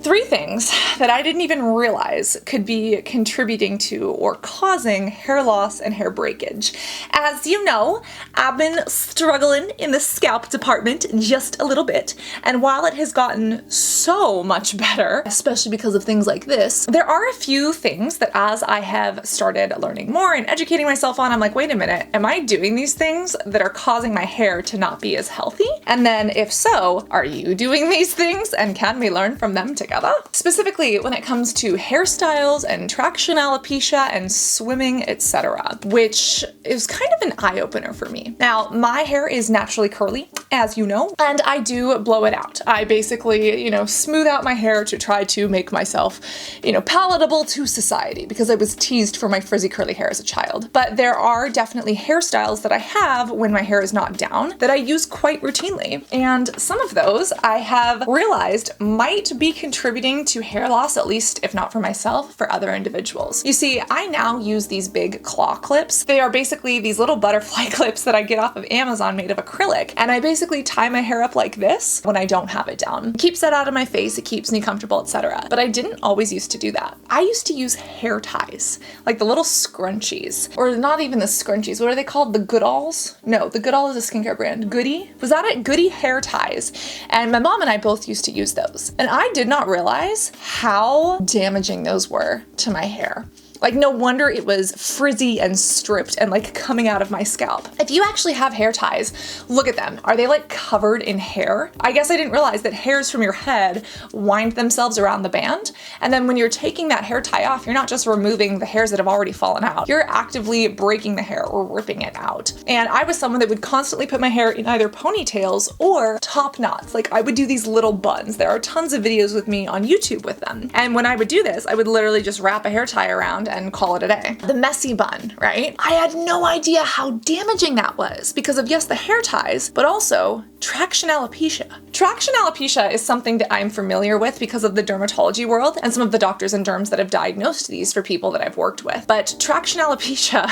3 things that I didn't even realize could be contributing to or causing hair loss and hair breakage. As you know, I've been struggling in the scalp department just a little bit, and while it has gotten so much better, especially because of things like this, there are a few things that as I have started learning more and educating myself on, I'm like, wait a minute, am I doing these things that are causing my hair to not be as healthy? And then if so, are you doing these things, and can we learn from them together? Specifically when it comes to hairstyles and traction alopecia and swimming, etc., which is kind of an eye-opener for me. Now, my hair is naturally curly, as you know, and I do blow it out. I basically, smooth out my hair to try to make myself, palatable to society, because I was teased for my frizzy curly hair as a child. But there are definitely hairstyles that I have when my hair is not down that I use quite routinely. And some of those I have realized might be contributing to hair loss, at least if not for myself, for other individuals. You see, I now use these big claw clips. They are basically these little butterfly clips that I get off of Amazon made of acrylic, and I basically tie my hair up like this when I don't have it down. It keeps that out of my face, it keeps me comfortable, etc. But I didn't always used to do that. I used to use hair ties, like the little scrunchies, or not even the scrunchies. What are they called? The Goodalls? No, the Goodall is a skincare brand. Goody? Was that it? Goody hair ties. And my mom and I both used to use those. And I did not realize how damaging those were to my hair. Like, no wonder it was frizzy and stripped and like coming out of my scalp. If you actually have hair ties, look at them. Are they like covered in hair? I guess I didn't realize that hairs from your head wind themselves around the band. And then when you're taking that hair tie off, you're not just removing the hairs that have already fallen out. You're actively breaking the hair or ripping it out. And I was someone that would constantly put my hair in either ponytails or top knots. Like, I would do these little buns. There are tons of videos with me on YouTube with them. And when I would do this, I would literally just wrap a hair tie around and call it a day. The messy bun, right? I had no idea how damaging that was because of, yes, the hair ties, but also traction alopecia. Traction alopecia is something that I'm familiar with because of the dermatology world and some of the doctors and derms that have diagnosed these for people that I've worked with. But traction alopecia,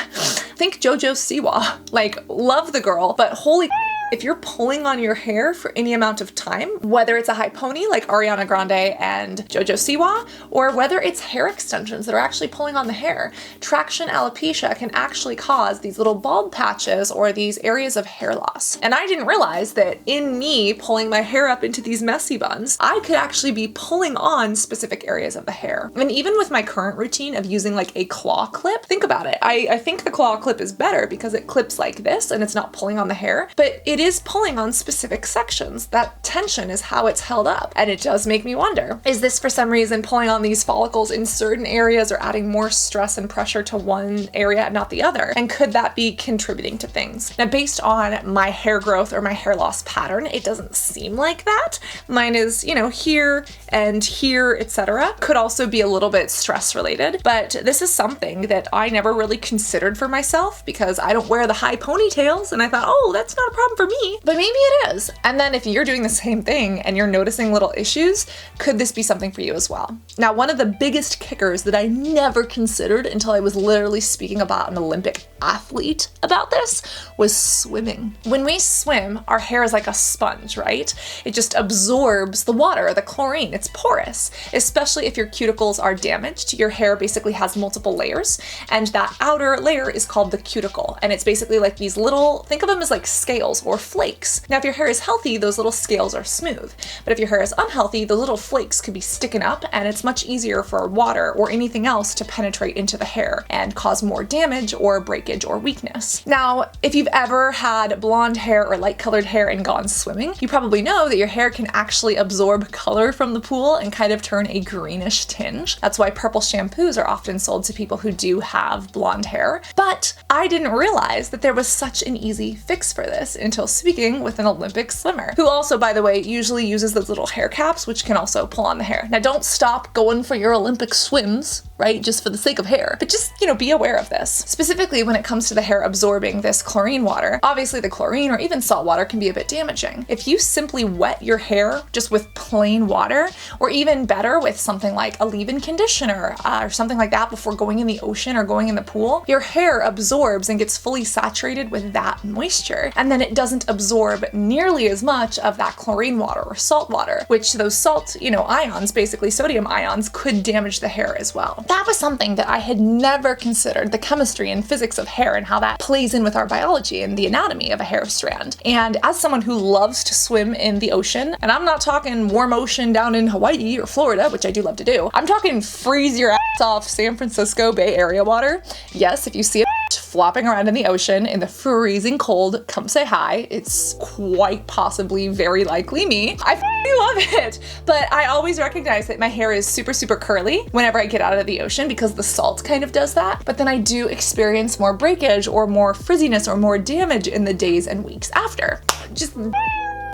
think JoJo Siwa. Like, love the girl, but holy if you're pulling on your hair for any amount of time, whether it's a high pony like Ariana Grande and JoJo Siwa, or whether it's hair extensions that are actually pulling on the hair, traction alopecia can actually cause these little bald patches or these areas of hair loss. And I didn't realize that in me pulling my hair up into these messy buns, I could actually be pulling on specific areas of the hair. And even with my current routine of using like a claw clip, think about it. I think the claw clip is better because it clips like this and it's not pulling on the hair, but it is pulling on specific sections. That tension is how it's held up. And it does make me wonder, is this for some reason pulling on these follicles in certain areas or adding more stress and pressure to one area and not the other? And could that be contributing to things? Now, based on my hair growth or my hair loss pattern, it doesn't seem like that. Mine is, here and here, etc. Could also be a little bit stress related, but this is something that I never really considered for myself because I don't wear the high ponytails, and I thought, oh, that's not a problem for me, but maybe it is. And then if you're doing the same thing and you're noticing little issues, could this be something for you as well? Now, one of the biggest kickers that I never considered until I was literally speaking about an Olympic athlete about this was swimming. When we swim, our hair is like a sponge, right? It just absorbs the water, the chlorine. It's porous, especially if your cuticles are damaged. Your hair basically has multiple layers, and that outer layer is called the cuticle. And it's basically like these little, think of them as like scales or flakes. Now, if your hair is healthy, those little scales are smooth. But if your hair is unhealthy, those little flakes could be sticking up, and it's much easier for water or anything else to penetrate into the hair and cause more damage or breakage or weakness. Now, if you've ever had blonde hair or light colored hair and gone swimming, you probably know that your hair can actually absorb color from the pool and kind of turn a greenish tinge. That's why purple shampoos are often sold to people who do have blonde hair. But I didn't realize that there was such an easy fix for this until speaking with an Olympic swimmer, who also, by the way, usually uses those little hair caps, which can also pull on the hair. Now, don't stop going for your Olympic swims, right? Just for the sake of hair, but just, be aware of this. Specifically when it it comes to the hair absorbing this chlorine water. Obviously the chlorine or even salt water can be a bit damaging. If you simply wet your hair just with plain water, or even better with something like a leave-in conditioner or something like that before going in the ocean or going in the pool, your hair absorbs and gets fully saturated with that moisture. And then it doesn't absorb nearly as much of that chlorine water or salt water, which those salt, ions, basically sodium ions, could damage the hair as well. That was something that I had never considered, the chemistry and physics of hair and how that plays in with our biology and the anatomy of a hair strand. And as someone who loves to swim in the ocean, and I'm not talking warm ocean down in Hawaii or Florida, which I do love to do, I'm talking freeze your ass off San Francisco Bay Area water. Yes, if you see a flopping around in the ocean in the freezing cold, come say hi. It's quite possibly very likely me. I love it. But I always recognize that my hair is super, super curly whenever I get out of the ocean because the salt kind of does that. But then I do experience more breakage or more frizziness or more damage in the days and weeks after.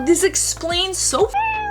This explains so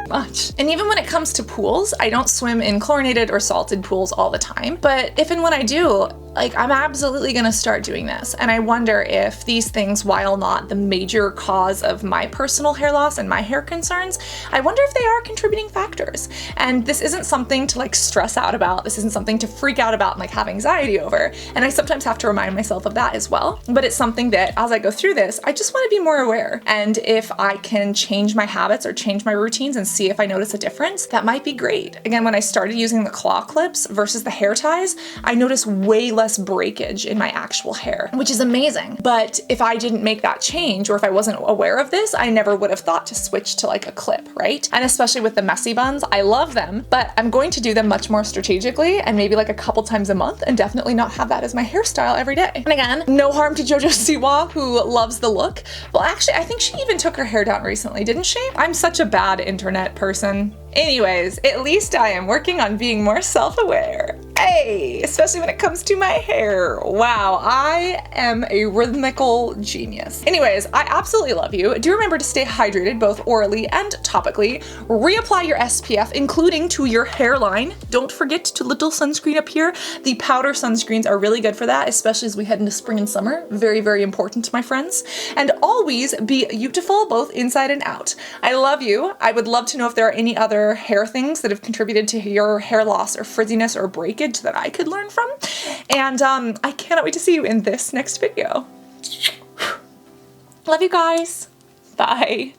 much. And even when it comes to pools, I don't swim in chlorinated or salted pools all the time, but if and when I do, I'm absolutely gonna start doing this. And I wonder if these things, while not the major cause of my personal hair loss and my hair concerns, I wonder if they are contributing factors. And this isn't something to stress out about. This isn't something to freak out about and have anxiety over. And I sometimes have to remind myself of that as well. But it's something that as I go through this, I just wanna be more aware. And if I can change my habits or change my routines and see if I notice a difference, that might be great. Again, when I started using the claw clips versus the hair ties, I noticed way less breakage in my actual hair, which is amazing. But if I didn't make that change, or if I wasn't aware of this, I never would have thought to switch to a clip, right? And especially with the messy buns, I love them, but I'm going to do them much more strategically and maybe a couple times a month, and definitely not have that as my hairstyle every day. And again, no harm to JoJo Siwa, who loves the look. Well, actually, I think she even took her hair down recently, didn't she? I'm such a bad internet person. Anyways, at least I am working on being more self-aware. Hey, especially when it comes to my hair. Wow, I am a rhythmical genius. Anyways, I absolutely love you. Do remember to stay hydrated both orally and topically. Reapply your SPF, including to your hairline. Don't forget to little sunscreen up here. The powder sunscreens are really good for that, especially as we head into spring and summer. Very, very important, my friends. And always be beautiful both inside and out. I love you. I would love to know if there are any other hair things that have contributed to your hair loss or frizziness or breakage that I could learn from. And I cannot wait to see you in this next video. Love you guys. Bye.